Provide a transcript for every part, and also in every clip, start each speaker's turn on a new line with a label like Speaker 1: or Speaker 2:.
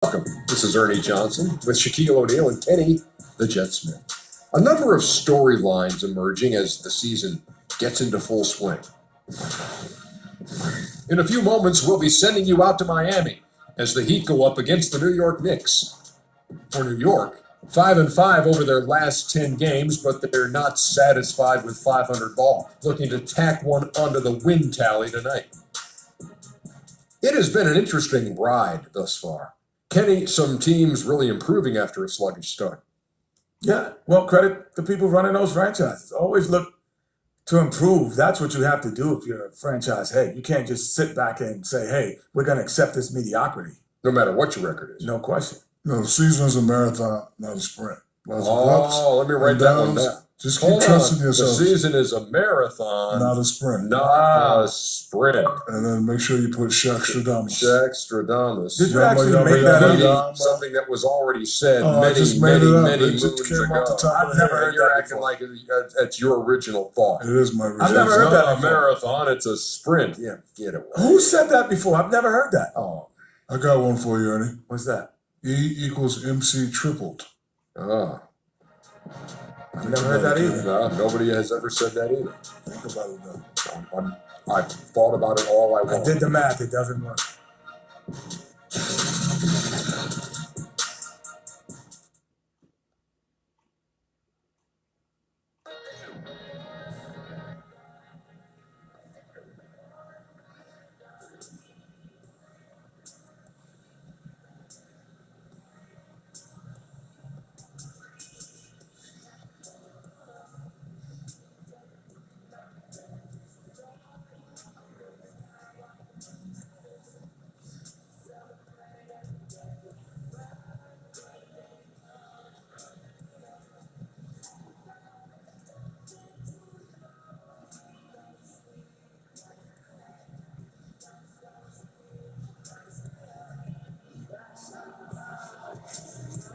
Speaker 1: Welcome. This is Ernie Johnson with Shaquille O'Neal and Kenny the Jet Smith. A number of storylines emerging as the season gets into full swing. In a few moments, we'll be sending you out to Miami as the Heat go up against the New York Knicks. For New York, 5-5 over their last 10 games, but they're not satisfied with 500 ball, looking to tack one onto the win tally tonight. It has been an interesting ride thus far. Kenny, some teams really improving after a sluggish start.
Speaker 2: Yeah, well, credit the people running those franchises. Always look to improve. That's what you have to do if you're a franchise head. You can't just sit back and say, hey, we're going to accept this mediocrity.
Speaker 1: No matter what your record is.
Speaker 2: No question.
Speaker 3: No, the season is a marathon, not a sprint.
Speaker 1: Let me write that one down.
Speaker 3: Just keep trusting yourself.
Speaker 1: The season is a marathon,
Speaker 3: not a sprint.
Speaker 1: Not a sprint.
Speaker 3: And then make sure you put Shaqstradamus.
Speaker 1: Shaqstradamus.
Speaker 2: Did you actually make that
Speaker 1: up? Something that was already said many moons ago.
Speaker 2: I've never heard
Speaker 1: You're
Speaker 2: that
Speaker 1: acting
Speaker 2: before.
Speaker 1: like that's your original thought.
Speaker 3: It is my original.
Speaker 2: I've never heard that
Speaker 1: It's not a marathon, it's a sprint. Yeah, get away.
Speaker 2: Who said that before? I've never heard that.
Speaker 1: Oh,
Speaker 3: I got one for you, Ernie.
Speaker 2: What's that?
Speaker 3: E equals MC tripled.
Speaker 1: Ah.
Speaker 2: I've never heard that either.
Speaker 1: No, nobody has ever said that either.
Speaker 3: Think about it though.
Speaker 1: I've thought about it all I want.
Speaker 2: I did the math. It doesn't work.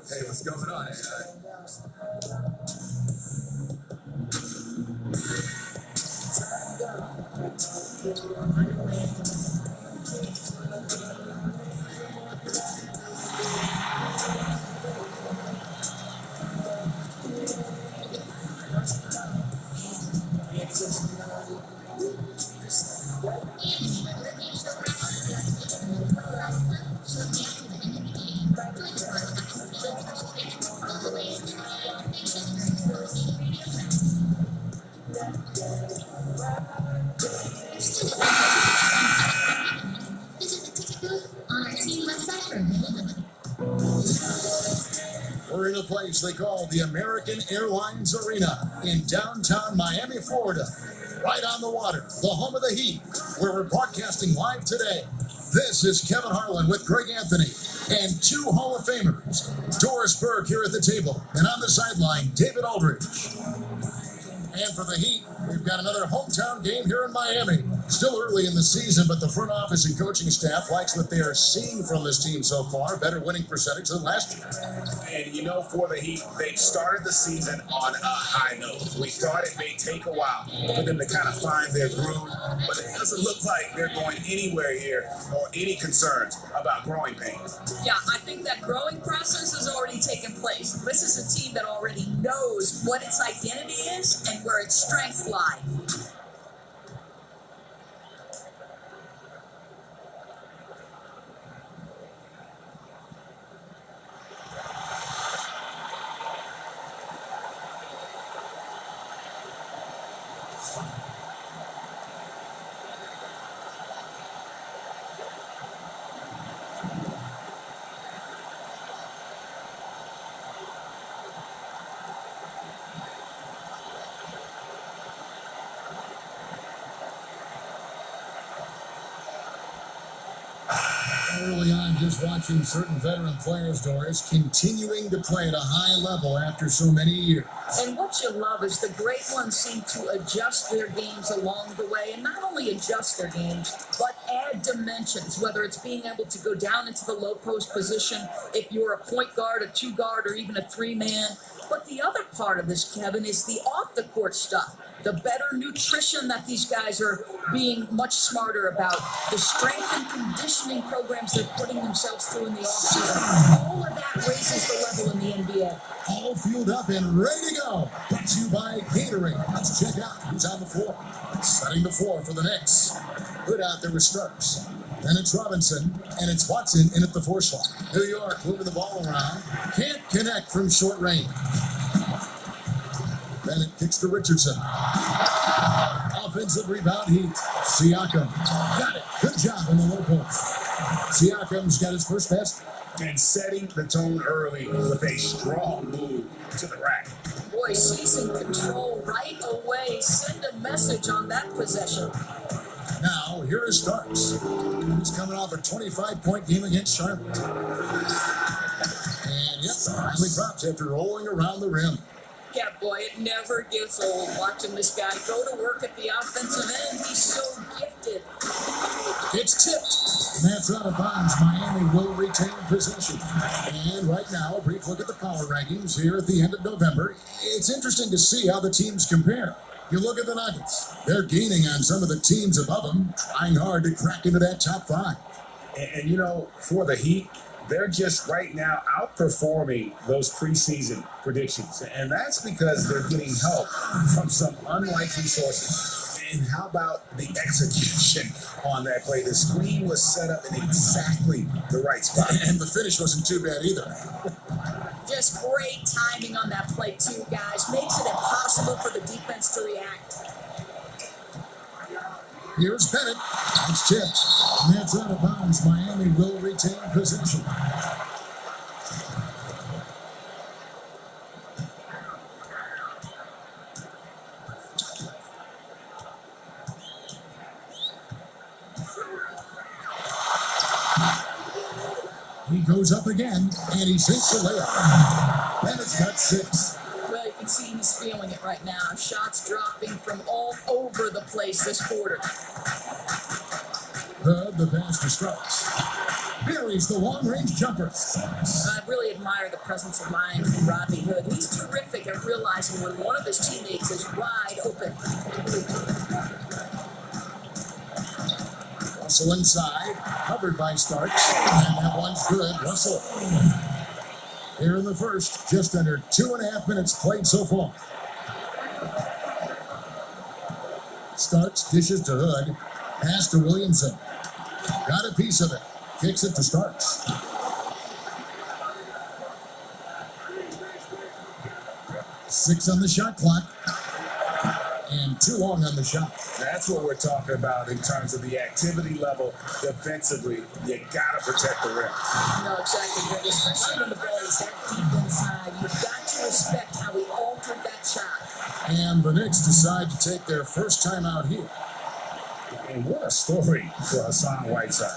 Speaker 1: Hey, what's going on? We're in a place they call the American Airlines Arena in downtown Miami, Florida, right on the water, the home of the Heat, where we're broadcasting live today. This is Kevin Harlan with Greg Anthony and two Hall of Famers, Doris Burke here at the table, and on the sideline, David Aldridge. And for the Heat, we've got another hometown game here in Miami. Still early in the season, but the front office and coaching staff likes what they are seeing from this team so far. Better winning percentage than last year.
Speaker 4: And, for the Heat, they've started the season on a high note. We thought it may take a while for them to kind of find their groove, but it doesn't look like they're going anywhere here or any concerns about growing pains.
Speaker 5: Yeah, I think that growing process has already taken place. This is a team that already knows what its identity is and where its strengths lie.
Speaker 1: Early on, just watching certain veteran players, Doris, continuing to play at a high level after so many years.
Speaker 5: And what you love is the great ones seem to adjust their games along the way, and not only adjust their games, but add dimensions, whether it's being able to go down into the low post position, if you're a point guard, a two guard, or even a three-man. But the other part of this, Kevin, is the off-the-court stuff. The better nutrition that these guys are being much smarter about. The strength and conditioning programs they're putting themselves themselves through in the offseason. All of that raises the level in the NBA.
Speaker 1: All fueled up and ready to go. Brought to you by Gatorade. Let's check out who's on the floor. Setting the floor for the Knicks. Good out there with Starks. Then it's Robinson, and it's Watson in at the 4 slot. New York moving the ball around. Can't connect from short range. Then it kicks to Richardson. Offensive rebound Heat. Siakam. Got it. Good job in the low post. Siakam's got his first basket.
Speaker 4: And setting the tone early with a strong move to the rack.
Speaker 5: Boy, season control right away. Send a message on that possession.
Speaker 1: Now, here is Starks. He's coming off a 25-point game against Charlotte. And, yep, finally drops after rolling around the rim.
Speaker 5: Yeah, boy, it never gets old watching this guy go to work at the offensive end. He's so gifted.
Speaker 1: It's tipped. And that's out of bounds. Miami will retain possession. And right now, a brief look at the power rankings here at the end of November. It's interesting to see how the teams compare. You look at the Nuggets. They're gaining on some of the teams above them, trying hard to crack into that top 5.
Speaker 4: And you know, for the Heat, they're just right now outperforming those preseason predictions. And that's because they're getting help from some unlikely sources. And how about the execution on that play? The screen was set up in exactly the right spot.
Speaker 1: And the finish wasn't too bad either.
Speaker 5: Just great timing on that play, too, guys. Makes it impossible for the defense to react.
Speaker 1: Here's Bennett. It's tipped. And that's out of bounds. Miami will retain possession. He goes up again, and he sinks the layup. Bennett's got 6.
Speaker 5: Well, you can see he's feeling it right now. Shots dropping from all over the place this quarter.
Speaker 1: Hood, the pass to Starks. Buries the long-range jumper.
Speaker 5: I really admire the presence of mind from Rodney Hood. He's terrific at realizing when one of his teammates is wide open.
Speaker 1: Russell inside, covered by Starks, and that one's good. Russell. Here in the first, just under 2.5 minutes played so far. Starks dishes to Hood, pass to Williamson. Got a piece of it, kicks it to Starks. Six on the shot clock, and too long on the shot.
Speaker 4: That's what we're talking about in terms of the activity level defensively. You gotta protect the rim.
Speaker 5: No, exactly, Greg. Especially when the ball is that deep inside. You've got to respect how he altered that shot.
Speaker 1: And the Knicks decide to take their first time out here.
Speaker 4: And what a story for Hassan Whiteside.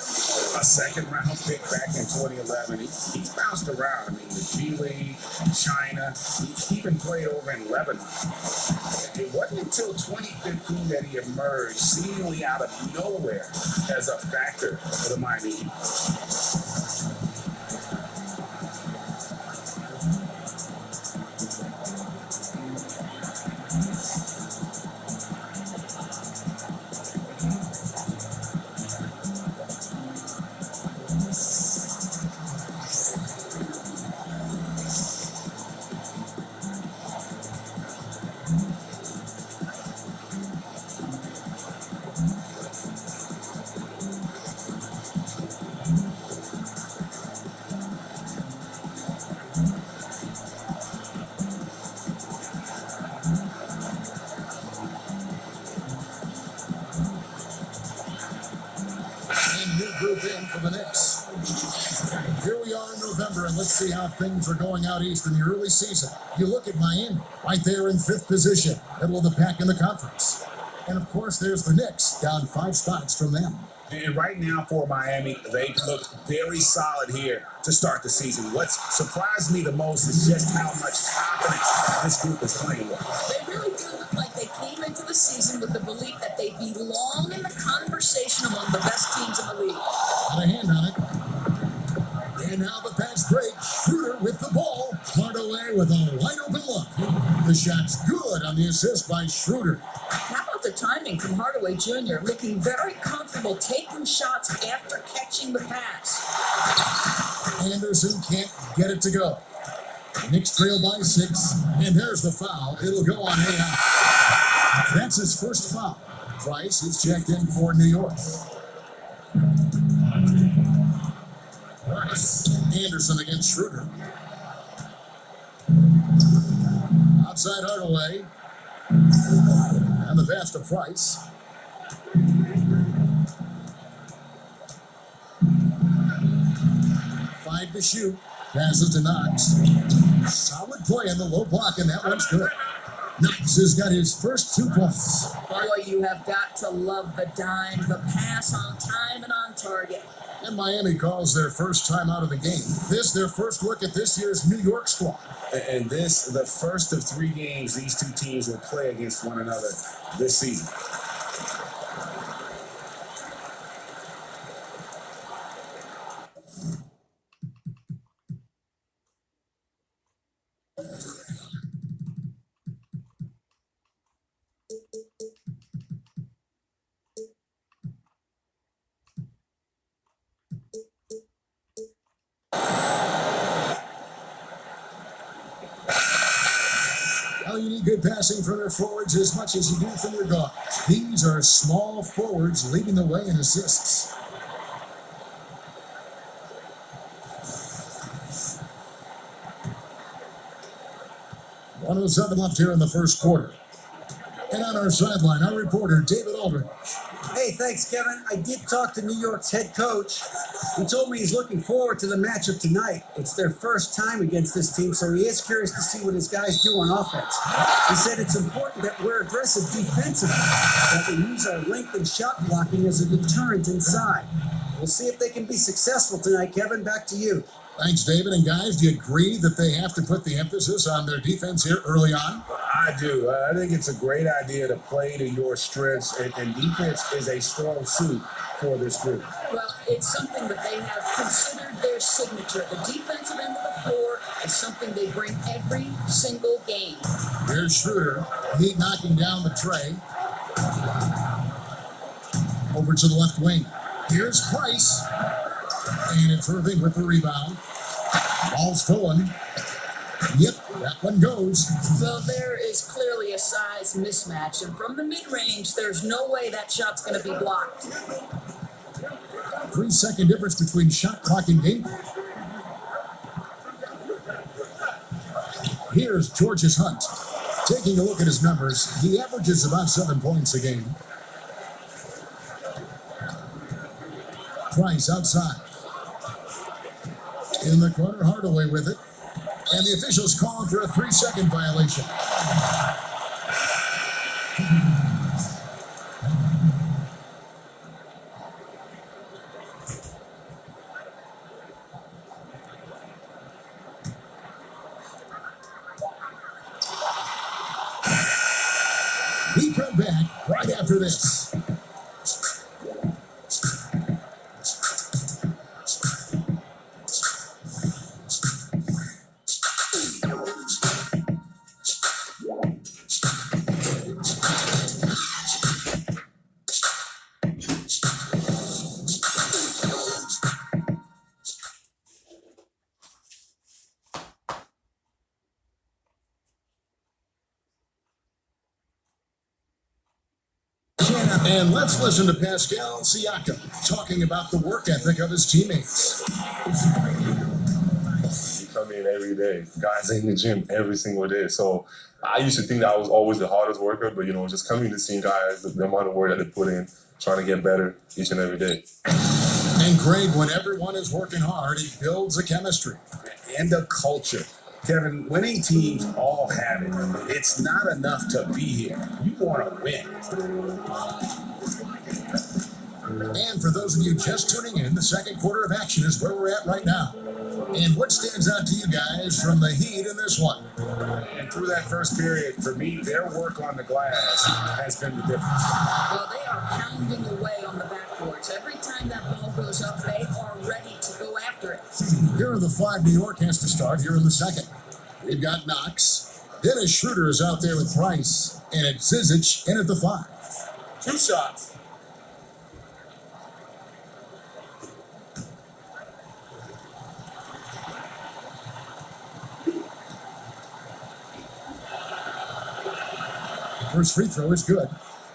Speaker 4: A second-round pick back in 2011. He's bounced around. I mean, the G League, China. He even played over in Lebanon. It wasn't until 2015 that he emerged, seemingly out of nowhere, as a factor for the Miami Heat.
Speaker 1: Group in for the Knicks. Here we are in November, and let's see how things are going out east in the early season. You look at Miami, right there in 5th position, middle of the pack in the conference. And of course, there's the Knicks, down 5 spots from them.
Speaker 4: And right now for Miami, they've looked very solid here to start the season. What's surprised me the most is just how much confidence this group is playing with.
Speaker 5: They really do look like they came into the season with the belief that they belong in the conversation among the best teams in the league.
Speaker 1: Got a hand on it. And now the fast break. Schroeder with the ball. Hardaway with a wide open look. The shot's good on the assist by Schroeder.
Speaker 5: How about the the timing from Hardaway Jr., looking very comfortable taking shots after catching the pass.
Speaker 1: Anderson can't get it to go. Knicks trail by 6, and there's the foul. It'll go on AI. That's his first foul. Price is checked in for New York. Anderson against Schroeder. Outside Hardaway. And the pass to Price. Five to shoot. Passes to Knox. Solid play in the low block, and that one's good. Knox has got his first 2 points.
Speaker 5: Boy, you have got to love the dime, the pass on time and on target.
Speaker 1: And Miami calls their first time out of the game. This, their first look at this year's New York squad.
Speaker 4: And this, the first of 3 games these two teams will play against one another this season.
Speaker 1: Well, you need good passing from your forwards as much as you do from your guards. These are small forwards leading the way in assists. .107 left here in the first quarter. And on our sideline, our reporter, David Aldridge.
Speaker 6: Hey, thanks, Kevin. I did talk to New York's head coach. He told me he's looking forward to the matchup tonight. It's their first time against this team, so he is curious to see what his guys do on offense. He said it's important that we're aggressive defensively, that we use our length and shot blocking as a deterrent inside. We'll see if they can be successful tonight, Kevin. Back to you.
Speaker 1: Thanks, David. And guys, do you agree that they have to put the emphasis on their defense here early on?
Speaker 4: I do. I think it's a great idea to play to your strengths, and defense is a strong suit for this group.
Speaker 5: Well, it's something that they have considered their signature. The defensive end of the floor is something they bring every single game.
Speaker 1: Here's Schroeder. He knocking down the tray. Over to the left wing. Here's Price. And it's Irving with the rebound. Ball's stolen. Yep, that one goes.
Speaker 5: Well, there is clearly a size mismatch, and from the mid-range, there's no way that shot's going to be blocked.
Speaker 1: 3-second difference between shot clock and game clock. Here's George's Hunt. Taking a look at his numbers, he averages about 7 points a game. Price outside. In the corner, Hardaway with it. And the officials calling for a 3-second violation. He come back right after this. And let's listen to Pascal Siakam talking about the work ethic of his teammates.
Speaker 7: You come in every day. Guys in the gym every single day. So I used to think that I was always the hardest worker, but, just coming to see guys, the amount of work that they put in, trying to get better each and every day.
Speaker 1: And Greg, when everyone is working hard, it builds a chemistry.
Speaker 4: And a culture. Kevin, winning teams all have it. It's not enough to be here. You want to win.
Speaker 1: And for those of you just tuning in, the second quarter of action is where we're at right now. And what stands out to you guys from the Heat in this one?
Speaker 4: And through that first period, for me, their work on the glass has been the difference.
Speaker 5: Well, they are pounding away on the backboards. Every time that ball goes up, they are ready to go after it.
Speaker 1: Here are the 5 New York has to start here in the second. We've got Knox. Dennis Schroeder is out there with Price. And it's Zizic in at the 5.
Speaker 4: 2 shots.
Speaker 1: First free throw is good.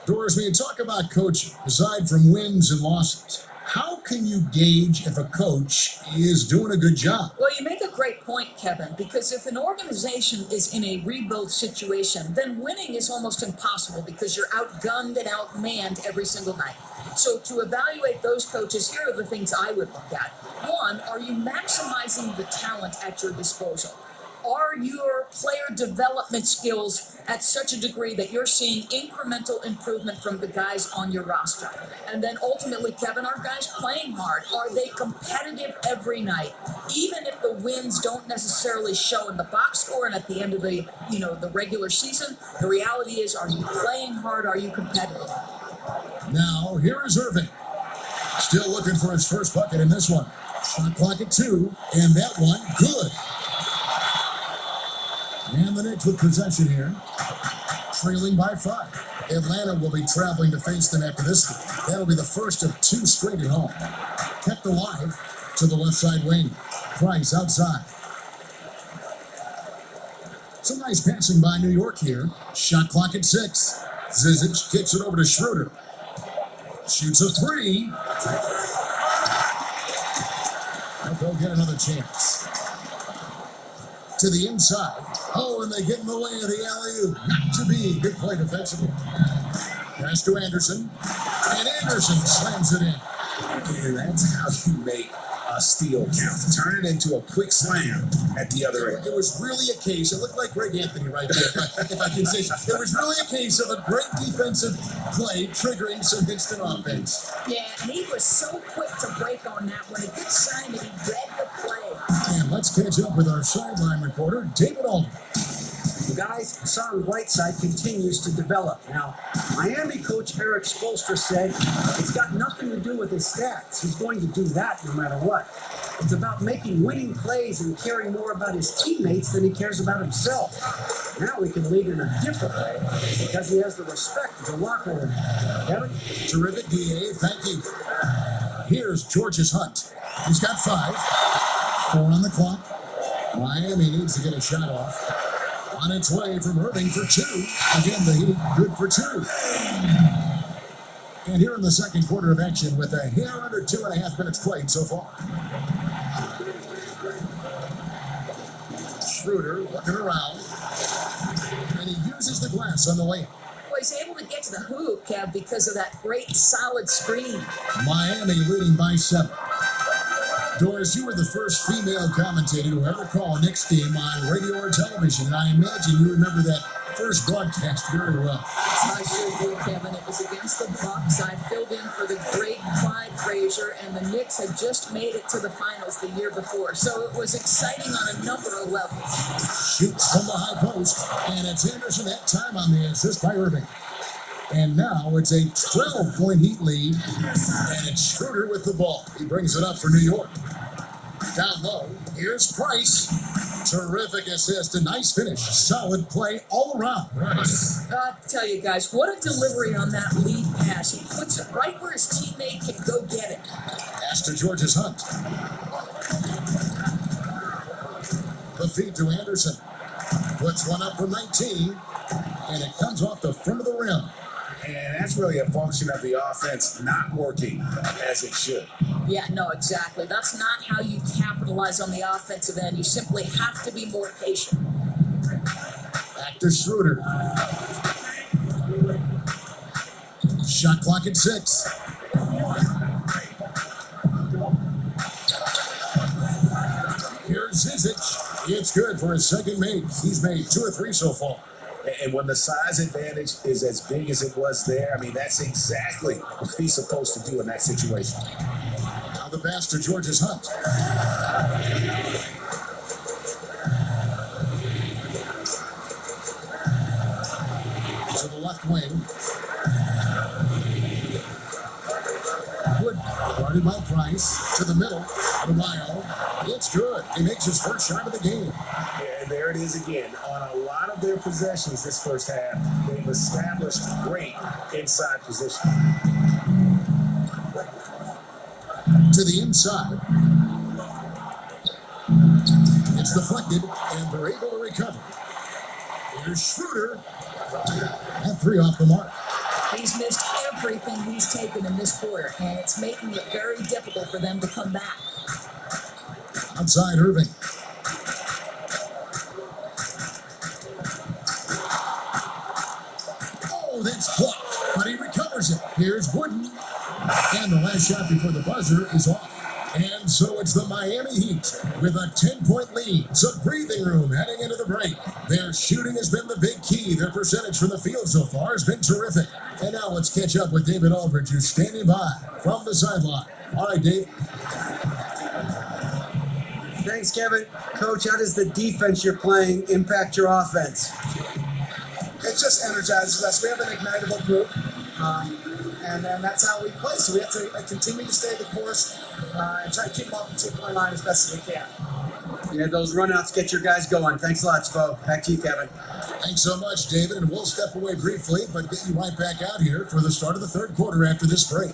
Speaker 1: Doris, when you talk about coaching, aside from wins and losses, how can you gauge if a coach is doing a good job?
Speaker 5: Well, you make a great point, Kevin, because if an organization is in a rebuild situation, then winning is almost impossible because you're outgunned and outmanned every single night. So to evaluate those coaches, here are the things I would look at. One, are you maximizing the talent at your disposal? Are your player development skills at such a degree that you're seeing incremental improvement from the guys on your roster? And then ultimately, Kevin, are guys playing hard? Are they competitive every night? Even if the wins don't necessarily show in the box score and at the end of the regular season, the reality is, are you playing hard? Are you competitive?
Speaker 1: Now, here is Irving. Still looking for his first bucket in this one. Shot clock at 2, and that one, good. And the Knicks with possession here, trailing by 5. Atlanta will be traveling to face them after this game. That'll be the first of 2 straight at home. Kept alive to the left side wing. Price outside. Some nice passing by New York here. Shot clock at 6. Zizic kicks it over to Schroeder. Shoots a 3. They'll get another chance. To the inside. Oh, and they get in the way of the alley-oop. Not to be. Good play defensively. Pass to Anderson. And Anderson slams it in.
Speaker 4: And that's how you make a steal count. Turn it into a quick slam at the other end.
Speaker 1: It was really a case, it looked like Greg Anthony right there, if I can say so. It was really a case of a great defensive play triggering some instant offense.
Speaker 5: Yeah, and he was so quick to break on that one. A good sign that he read the play.
Speaker 1: And let's catch up with our sideline reporter, David Alden.
Speaker 6: Guys, Hassan Whiteside continues to develop. Now, Miami coach Eric Spoelstra said it's got nothing to do with his stats. He's going to do that no matter what. It's about making winning plays and caring more about his teammates than he cares about himself. Now he can lead in a different way because he has the respect of the locker room. Kevin?
Speaker 1: Terrific, DA. Thank you. Here's George's Hunt. He's got 5. 4 on the clock. Miami needs to get a shot off. On its way from Irving for 2. Again, the Heat good for 2. And here in the second quarter of action with a hair under 2.5 minutes played so far. Schroeder looking around. And he uses the glass on the way.
Speaker 5: Well, he's able to get to the hoop, Kev, because of that great solid screen.
Speaker 1: Miami leading by 7. Doris, you were the first female commentator to ever call a Knicks game on radio or television, and I imagine you remember that first broadcast very well.
Speaker 5: I sure do, Kevin. It was against the Bucks. I filled in for the great Clyde Frazier, and the Knicks had just made it to the finals the year before, so it was exciting on a number of levels.
Speaker 1: Shoots from the high post, and it's Anderson that time on the assist by Irving. And now it's a 12-point Heat lead, and it's Schroeder with the ball. He brings it up for New York. Down low, here's Price. Terrific assist, a nice finish. Solid play all around.
Speaker 5: I tell you guys, what a delivery on that lead pass. He puts it right where his teammate can go get it.
Speaker 1: Pass to George's Hunt. The feed to Anderson. Puts one up from 19, and it comes off the front of the rim.
Speaker 4: And that's really a function of the offense not working as it should.
Speaker 5: Yeah, no, exactly. That's not how you capitalize on the offensive end. You simply have to be more patient.
Speaker 1: Back to Schroeder. Shot clock at 6. Here's Zizic. It's good for his second make. He's made 2 or 3 so far.
Speaker 4: And when the size advantage is as big as it was there, I mean, that's exactly what he's supposed to do in that situation.
Speaker 1: Now the pass to George's Hunt. To the left wing. Wood, guarded by Price. To the middle. Adebayo. It's good. He makes his first shot of the game.
Speaker 4: And there it is again. On a lot of their possessions this first half, they've established great inside position.
Speaker 1: To the inside. It's deflected, and they're able to recover. Here's Schroeder. And 3 off the mark.
Speaker 5: He's missed everything he's taken in this quarter, and it's making it very difficult for them to come back.
Speaker 1: Outside Irving. Oh, that's blocked, but he recovers it. Here's Wooden. And the last shot before the buzzer is off. And so it's the Miami Heat with a 10-point lead. Some breathing room heading into the break. Their shooting has been the big key. Their percentage from the field so far has been terrific. And now let's catch up with David Aldridge, who's standing by from the sideline. All right, Dave.
Speaker 6: Thanks, Kevin. Coach, how does the defense you're playing impact your offense?
Speaker 8: It just energizes us. We have an ignitable group, and that's how we play. So we have to continue to stay the course and try to keep them off the 2-point line as best as we can.
Speaker 6: Yeah, those runouts get your guys going. Thanks a lot, Spo. Back to you, Kevin.
Speaker 1: Thanks so much, David, and we'll step away briefly, but get you right back out here for the start of the third quarter after this break.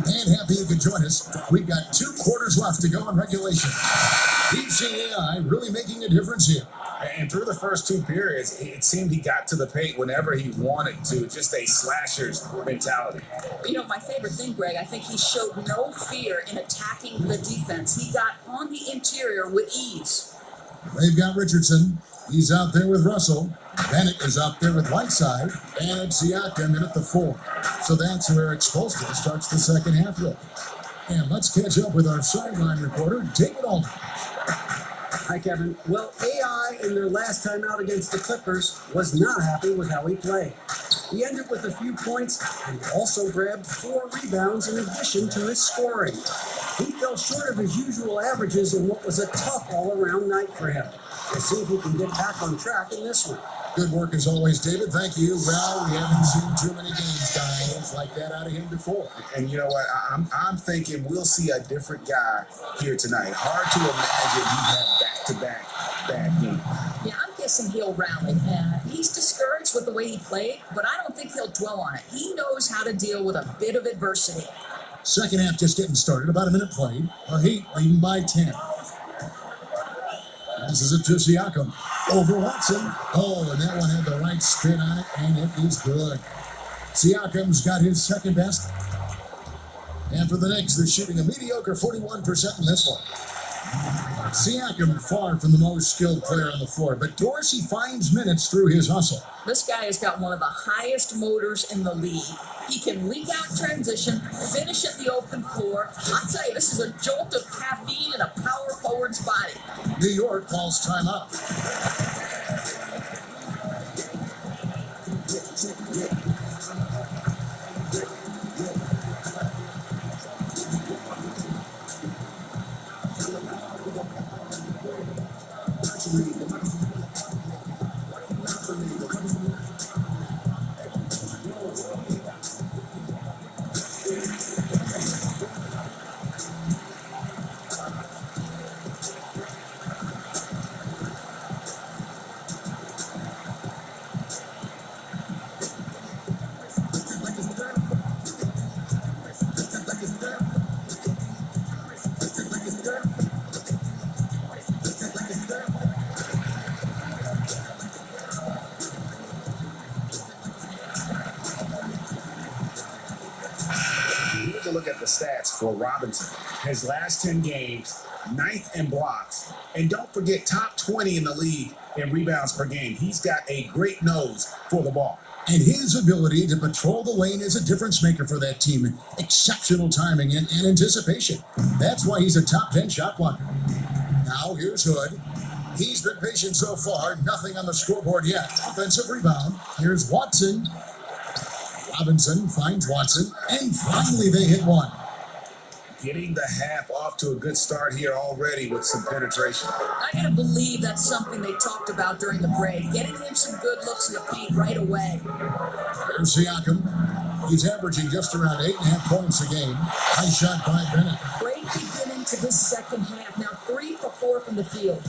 Speaker 1: And happy you could join us. We've got 2 quarters left to go in regulation. Deep Sea AI really making a difference here.
Speaker 4: And through the first 2 periods, it seemed he got to the paint whenever he wanted to. Just a slasher's mentality.
Speaker 5: You know, my favorite thing, Greg, I think he showed no fear in attacking the defense. He got on the interior with ease.
Speaker 1: They've got Richardson. He's out there with Russell. Bennett is out there with Whiteside. And it's Siakam in at the 4. So that's where Expulstor starts the second half with. And let's catch up with our sideline reporter, David Aldridge.
Speaker 6: Hi, Kevin. Well, AI in their last time out against the Clippers was not happy with how he played. He ended with a few points and also grabbed 4 rebounds in addition to his scoring. He fell short of his usual averages in what was a tough all-around night for him. We'll see if he can get back on track in this one.
Speaker 1: Good work as always, David. Thank you. Well, we haven't seen too many games like that out of him before.
Speaker 4: And you know what? I'm thinking we'll see a different guy here tonight. Hard to imagine he had back-to-back bad games.
Speaker 5: Yeah, I'm guessing he'll rally. He's discouraged with the way he played, but I don't think he'll dwell on it. He knows how to deal with a bit of adversity.
Speaker 1: Second half just getting started. About a minute played. Heat leading by 10. This is it to Siakam. Over Watson. Oh, and that one had the right spin on it, and it is good. Siakam's got his second best. And for the Knicks, they're shooting a mediocre 41% in this one. Siakam far from the most skilled player on the floor, but Dorsey finds minutes through his hustle.
Speaker 5: This guy has got one of the highest motors in the league. He can leak out transition, finish at the open floor. I'll tell you, this is a jolt of caffeine in a power forward's body.
Speaker 1: New York calls timeout.
Speaker 4: To look at the stats for Robinson. His last 10 games, 9th in blocks. And don't forget, top 20 in the league in rebounds per game. He's got a great nose for the ball.
Speaker 1: And his ability to patrol the lane is a difference maker for that team. Exceptional timing and anticipation. That's why he's a top 10 shot blocker. Now here's Hood. He's been patient so far. Nothing on the scoreboard yet. Offensive rebound. Here's Watson. Robinson finds Watson, and finally they hit one.
Speaker 4: getting the half off to a good start here already with some penetration.
Speaker 5: I gotta believe that's something they talked about during the break. Getting him some good looks in the paint right away.
Speaker 1: There's Siakam. He's averaging just around 8.5 points a game. Nice shot by Bennett.
Speaker 5: Great beginning to this second half. Now 3 for 4 from the field.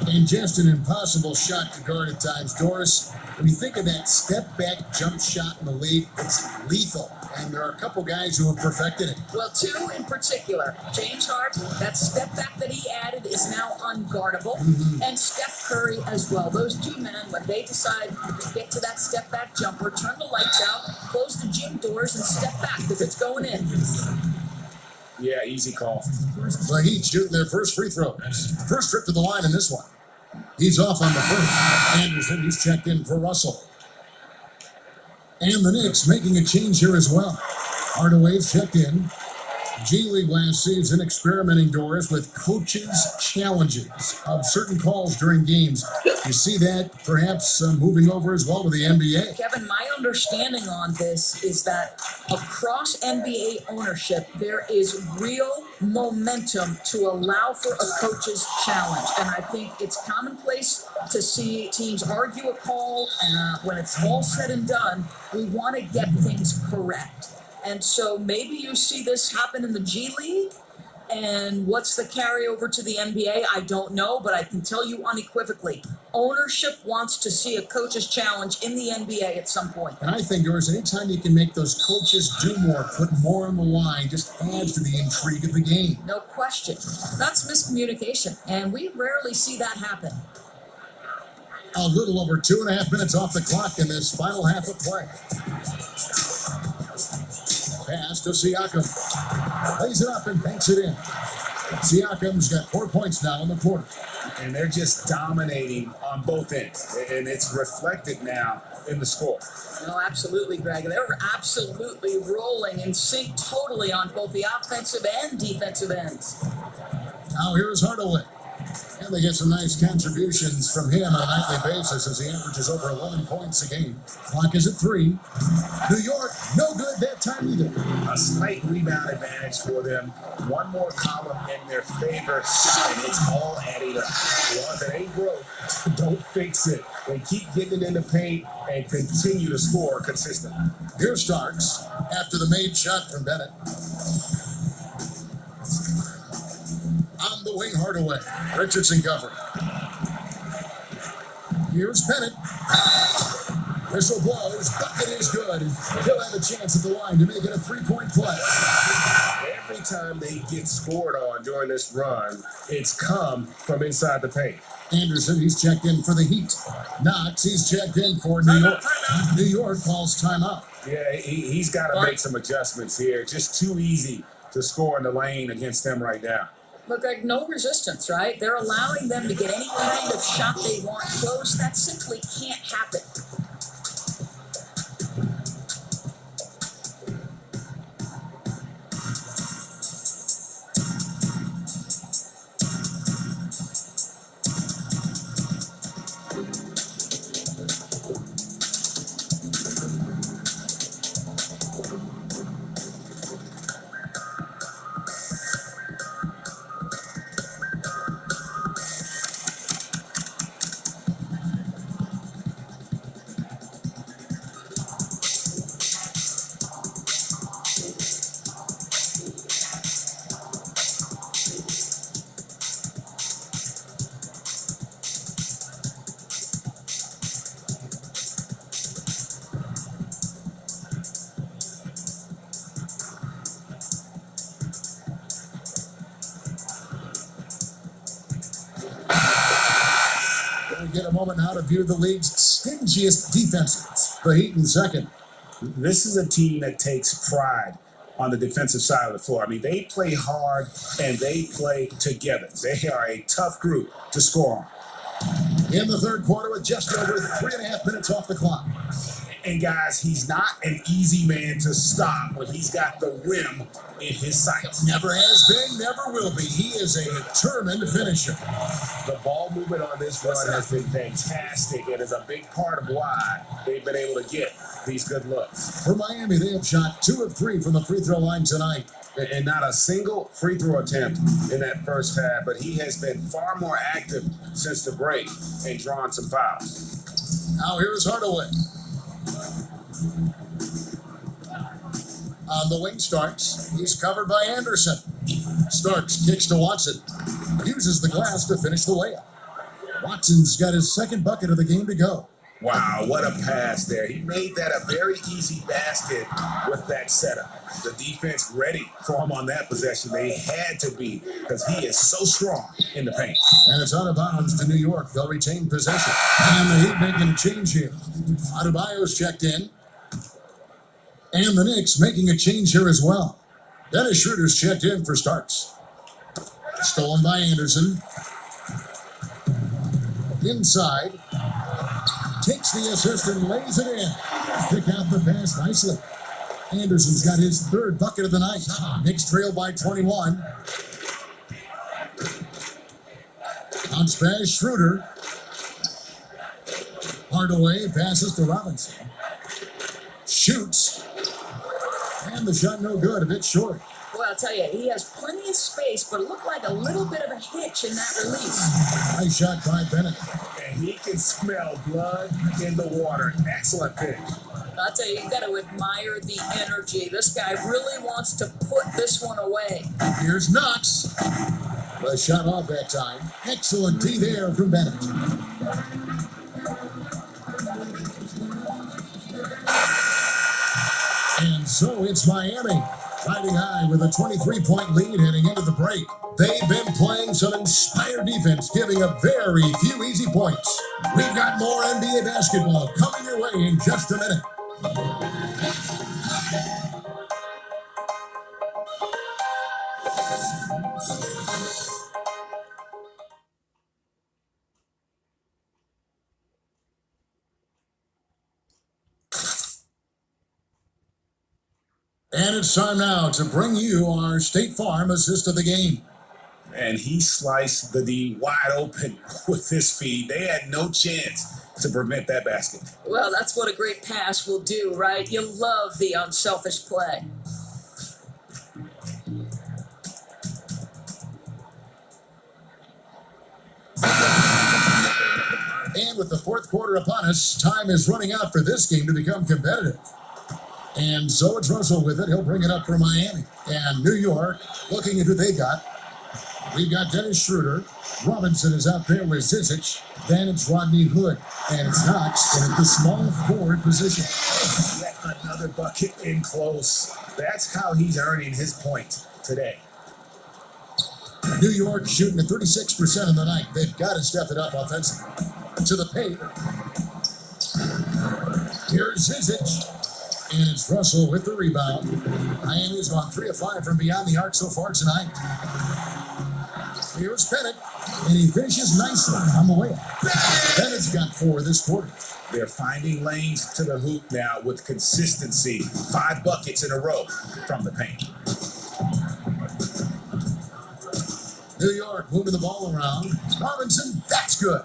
Speaker 1: And just an impossible shot to guard at times. Doris, when you think of that step-back jump shot in the league, it's lethal. And there are a couple guys who have perfected it.
Speaker 5: Well, 2 in particular. James Harden, that step back that he added is now unguardable. And Steph Curry as well. Those 2 men, when they decide to get to that step back jumper, turn the lights out, close the gym doors, and step back because it's going in.
Speaker 4: Yeah, easy call.
Speaker 1: The Heat shooting their first free throws. First trip to the line in this one. He's off on the first. Anderson, he's checked in for Russell. And the Knicks making a change here as well. Hardaway's checked in. G League last season experimenting, Doris, with coaches' challenges of certain calls during games. You see that perhaps moving over as well to the NBA.
Speaker 5: Kevin, my understanding on this is that across NBA ownership, there is real momentum to allow for a coach's challenge. And I think it's commonplace to see teams argue a call, and when it's all said and done, we want to get things correct. And so maybe you see this happen in the G League. And what's the carryover to the NBA? I don't know, but I can tell you unequivocally, ownership wants to see a coach's challenge in the NBA at some point.
Speaker 1: And I think, Doris, anytime you can make those coaches do more, put more on the line, just adds to the intrigue of the game.
Speaker 5: No question. That's miscommunication, and we rarely see that happen.
Speaker 1: A little over 2.5 minutes off the clock in this final half of play. Pass to Siakam. Lays it up and banks it in. Siakam's got 4 points now in the quarter.
Speaker 4: And they're just dominating on both ends. And it's reflected now in the score.
Speaker 5: No, absolutely, Greg. They're absolutely rolling in sync totally on both the offensive and defensive ends.
Speaker 1: Now here's Hardaway. And they get some nice contributions from him on a nightly basis as he averages over 11 points a game. Clock is at 3. New York, no good that time either.
Speaker 4: A slight rebound advantage for them. One more column in their favor, and it's all adding up. Well, if it ain't broke, don't fix it. They keep getting it in the paint and continue to score consistently.
Speaker 1: Here Starks after the made shot from Bennett. On the wing, Hardaway. Richardson covered. Here's Bennett. Whistle blows. Bucket is good. He'll have a chance at the line to make it a 3-point play.
Speaker 4: Every time they get scored on during this run, it's come from inside the paint.
Speaker 1: Anderson, he's checked in for the Heat. Knox, he's checked in for New York. New York calls timeout.
Speaker 4: Yeah, he's got to make some adjustments here. Just too easy to score in the lane against them right now.
Speaker 5: Look, like no resistance, right? They're allowing them to get any kind of shot they want close. That simply can't happen.
Speaker 1: Get a moment now to view the league's stingiest defenses. The Heat in second.
Speaker 4: This is a team that takes pride on the defensive side of the floor. I mean, they play hard and they play together. They are a tough group to score on.
Speaker 1: In the third quarter with just over 3.5 minutes off the clock.
Speaker 4: And guys, he's not an easy man to stop when he's got the rim in his sights.
Speaker 1: Never has been, never will be. He is a determined finisher.
Speaker 4: The ball movement on this run has been fantastic and is a big part of why they've been able to get these good looks.
Speaker 1: For Miami, they have shot 2 of 3 from the free throw line tonight.
Speaker 4: And not a single free throw attempt in that first half, but he has been far more active since the break and drawn some fouls.
Speaker 1: Now here's Hardaway. On the wing, Starks. He's covered by Anderson. Starks kicks to Watson. Uses the glass to finish the layup. Watson's got his second bucket of the game to go.
Speaker 4: Wow, what a pass there. He made that a very easy basket with that setup. The defense ready for him on that possession. They had to be because he is so strong in the paint.
Speaker 1: And it's out of bounds to New York. They'll retain possession. And the Heat making a change here. Adebayo's checked in. And the Knicks making a change here as well. Dennis Schroeder's checked in for Starks. Stolen by Anderson. Inside. Takes the assist and lays it in. Pick out the pass nicely. Anderson's got his third bucket of the night. Knicks trail by 21. Bounce pass, Schroeder. Hardaway passes to Robinson. Shoots. And the shot no good, a bit short.
Speaker 5: Well, I'll tell you, he has plenty of space, but it looked like a little bit of a hitch in that release.
Speaker 1: Nice shot by Bennett.
Speaker 4: And he can smell blood in the water. Excellent pick.
Speaker 5: I'll tell you, you got to admire the energy. This guy really wants to put this one away.
Speaker 1: Here's Knox. The shot off that time. Excellent D there from Bennett. And so it's Miami, riding high with a 23-point lead heading into the break. They've been playing some inspired defense, giving up very few easy points. We've got more NBA basketball coming your way in just a minute. And it's time now to bring you our State Farm assist of the game.
Speaker 4: And he sliced the D wide open with his feed. They had no chance to prevent that basket.
Speaker 5: Well, that's what a great pass will do, right? You love the unselfish play.
Speaker 1: And with the fourth quarter upon us, time is running out for this game to become competitive. And so it's Russell with it. He'll bring it up for Miami. And New York, looking at who they got. We've got Dennis Schroeder. Robinson is out there with Zizic. Then it's Rodney Hood. And it's Knox in the small forward position.
Speaker 4: Yet another bucket in close. That's how he's earning his point today.
Speaker 1: New York shooting at 36% in the night. They've got to step it up offensively. To the paint. Here's Zizic. And it's Russell with the rebound. Miami's gone 3 of 5 from beyond the arc so far tonight. Here's Bennett. And he finishes nicely on the way. Bennett's got 4 this quarter.
Speaker 4: They're finding lanes to the hoop now with consistency. 5 buckets in a row from the paint.
Speaker 1: New York moving the ball around. Robinson, that's good.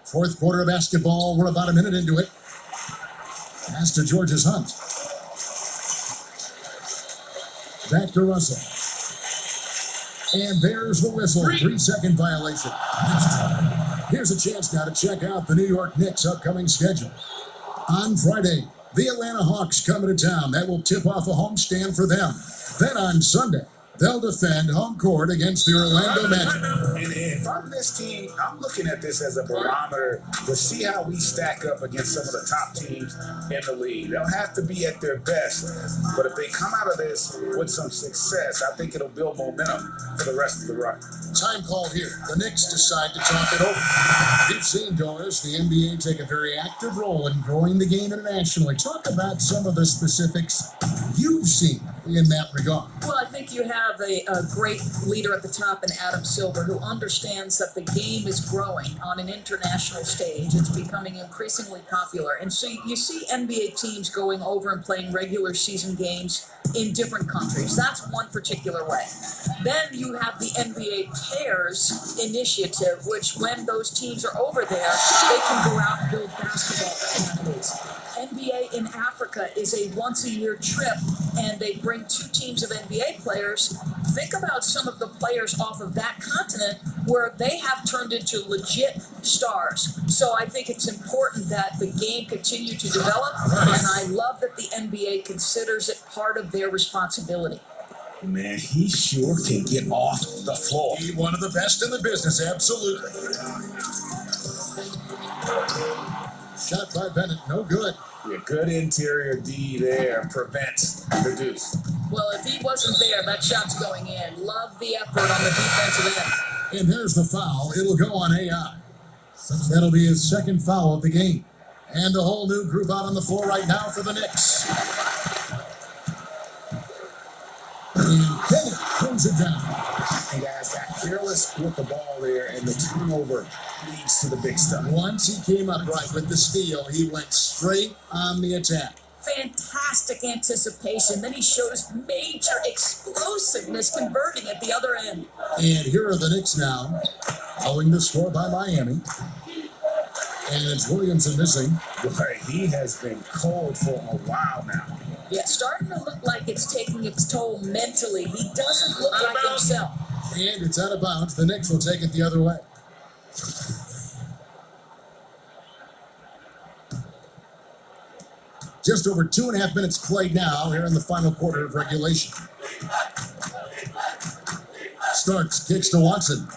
Speaker 1: Fourth quarter of basketball. We're about a minute into it. Pass to George's Hunt. Back to Russell. And there's the whistle. 3-second violation. Here's a chance now to check out the New York Knicks' upcoming schedule. On Friday, the Atlanta Hawks coming to town. That will tip off a homestand for them. Then on Sunday, they'll defend home court against the Orlando Magic.
Speaker 4: And from this team, I'm looking at this as a barometer to see how we stack up against some of the top teams in the league. They'll have to be at their best, but if they come out of this with some success, I think it'll build momentum for the rest of the run.
Speaker 1: Time called here. The Knicks decide to talk it over. We've seen, Doris, the NBA take a very active role in growing the game internationally. Talk about some of the specifics you've seen in that regard.
Speaker 5: Well, I think you have a great leader at the top in Adam Silver who understands that the game is growing on an international stage. It's becoming increasingly popular. And so you see NBA teams going over and playing regular season games in different countries. That's one particular way. Then you have the NBA Pairs initiative, which when those teams are over there, they can go out and build basketball academies. NBA in Africa is a once-a-year trip, and they bring two teams of NBA players. Think about some of the players off of that continent where they have turned into legit stars. So I think it's important that the game continue to develop, and I love that the NBA considers it part of their responsibility.
Speaker 4: Man, he sure can get off the floor.
Speaker 1: He one of the best in the business, absolutely. Shot by Bennett, no good.
Speaker 4: Yeah, good interior D there prevents the deuce.
Speaker 5: Well, if he wasn't there, that shot's going in. Love the effort on the defensive end.
Speaker 1: And there's the foul. It'll go on AI. That'll be his second foul of the game. And a whole new group out on the floor right now for the Knicks. And Bennett pulls it down.
Speaker 4: And guys got careless with the ball there, and the turnover leads to the big stuff.
Speaker 1: Once he came up right with the steal, he went straight on the attack.
Speaker 5: Fantastic anticipation. Then he showed us major explosiveness converting at the other end.
Speaker 1: And here are the Knicks now, owing the score by Miami. And it's Williamson missing.
Speaker 4: Boy, he has been cold for a while now.
Speaker 5: Yeah, starting to look like it's taking its toll mentally. He doesn't look like himself.
Speaker 1: And it's out of bounds. The Knicks will take it the other way. Just over 2.5 minutes played now here in the final quarter of regulation. Starks, kicks to Watson.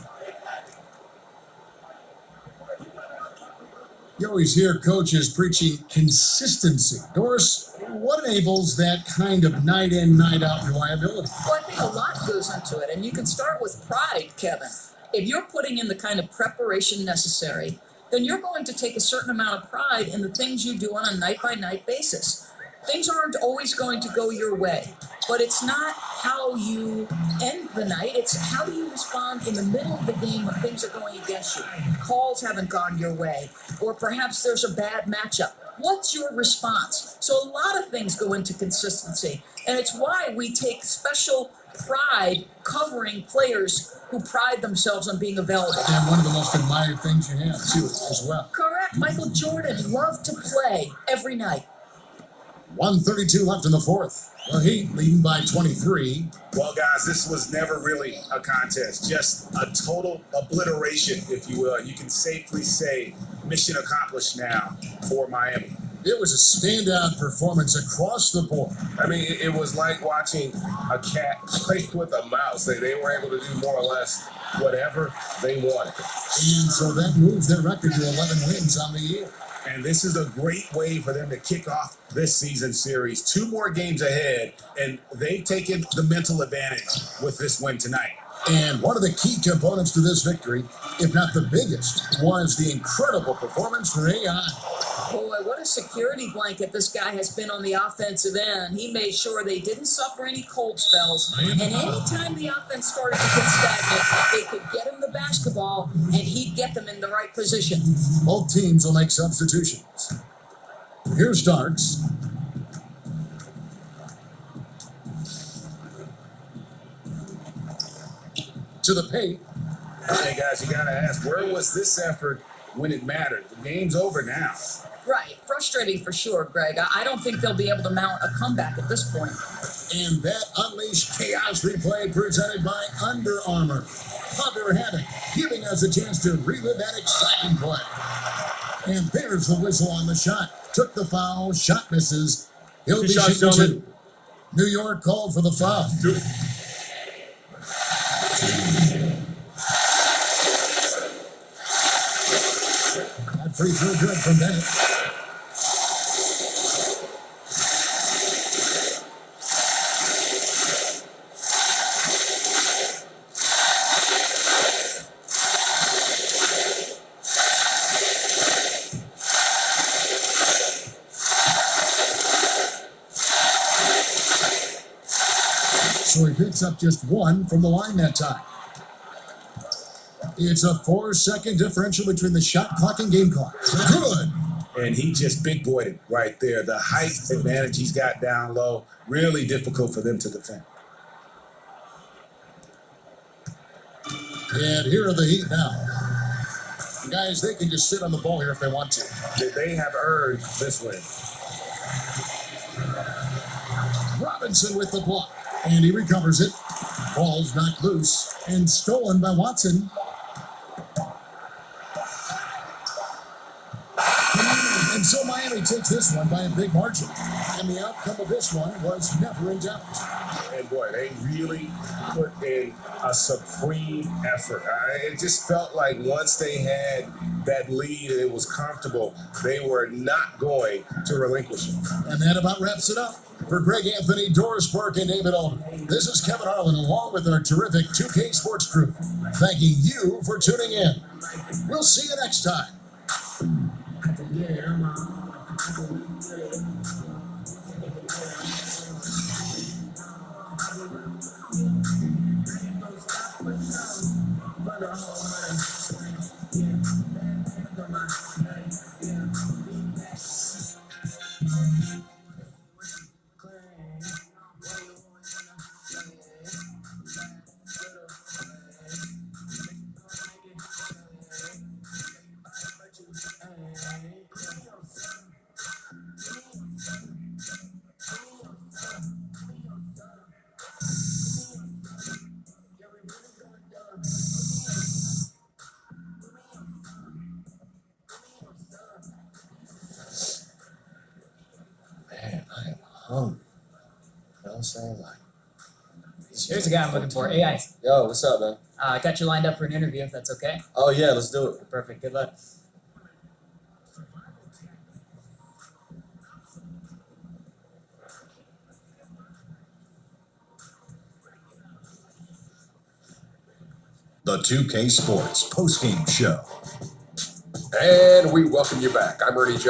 Speaker 1: You always hear coaches preaching consistency. Doris, what enables that kind of night in, night out reliability?
Speaker 5: Well, I think a lot goes into it, and you can start with pride, Kevin. If you're putting in the kind of preparation necessary, then you're going to take a certain amount of pride in the things you do on a night-by-night basis. Things aren't always going to go your way, but it's not how you end the night. It's how do you respond in the middle of the game when things are going against you. Calls haven't gone your way, or perhaps there's a bad matchup. What's your response? So a lot of things go into consistency, and it's why we take special pride covering players who pride themselves on being available.
Speaker 1: And one of the most admired things you have, too, as well.
Speaker 5: Correct. Michael Jordan loved to play every night.
Speaker 1: 1:32 left in the fourth. The Heat leading by 23.
Speaker 4: Well, guys, this was never really a contest, just a total obliteration, if you will. You can safely say mission accomplished now for Miami.
Speaker 1: It was a standout performance across the board.
Speaker 7: I mean, it was like watching a cat play with a mouse. They were able to do more or less whatever they wanted.
Speaker 1: And so that moves their record to 11 wins on the year.
Speaker 4: And this is a great way for them to kick off this season series. 2 more games ahead, and they've taken the mental advantage with this win tonight.
Speaker 1: And one of the key components to this victory, if not the biggest, was the incredible performance for AI.
Speaker 5: Boy, what a security blanket this guy has been on the offensive end. He made sure they didn't suffer any cold spells. And anytime the offense started to get stagnant, they could get him the basketball, and he'd get them in the right position.
Speaker 1: Both teams will make substitutions. Here's Starks. To the paint.
Speaker 4: Hey, guys, you got to ask, where was this effort when it mattered? The game's over now.
Speaker 5: Right. Frustrating for sure, Greg. I don't think they'll be able to mount a comeback at this point.
Speaker 1: And that Unleashed Chaos replay presented by Under Armour. Hover Habit, giving us a chance to relive that exciting play. And there's the whistle on the shot. Took the foul, shot misses. He'll be shooting 2. New York called for the foul. That free throw good from Bennett. so he picks up just 1 from the line that time. It's a 4-second differential between the shot clock and game clock. Good.
Speaker 4: And he just big boyed it right there. The height advantage he's got down low, really difficult for them to defend.
Speaker 1: And here are the Heat now. Guys, they can just sit on the ball here if they want to.
Speaker 4: They have earned this win.
Speaker 1: Robinson with the block, and he recovers it. Ball's knocked loose and stolen by Watson. And so Miami takes this one by a big margin. And the outcome of this one was never in doubt.
Speaker 4: And boy, they really put in a supreme effort. It just felt like once they had that lead and it was comfortable, they were not going to relinquish it.
Speaker 1: And that about wraps it up. For Greg Anthony, Doris Burke, and David Oldham, this is Kevin Harlan along with our terrific 2K Sports crew, thanking you for tuning in. We'll see you next time.
Speaker 9: Here's the guy I'm looking for. AI.
Speaker 10: Yo, what's up, man?
Speaker 9: I got you lined up for an interview, if that's okay.
Speaker 10: Oh, yeah, let's do it.
Speaker 9: Perfect. Good luck.
Speaker 1: The 2K Sports postgame show.
Speaker 11: And we welcome you back. I'm Ernie Jones.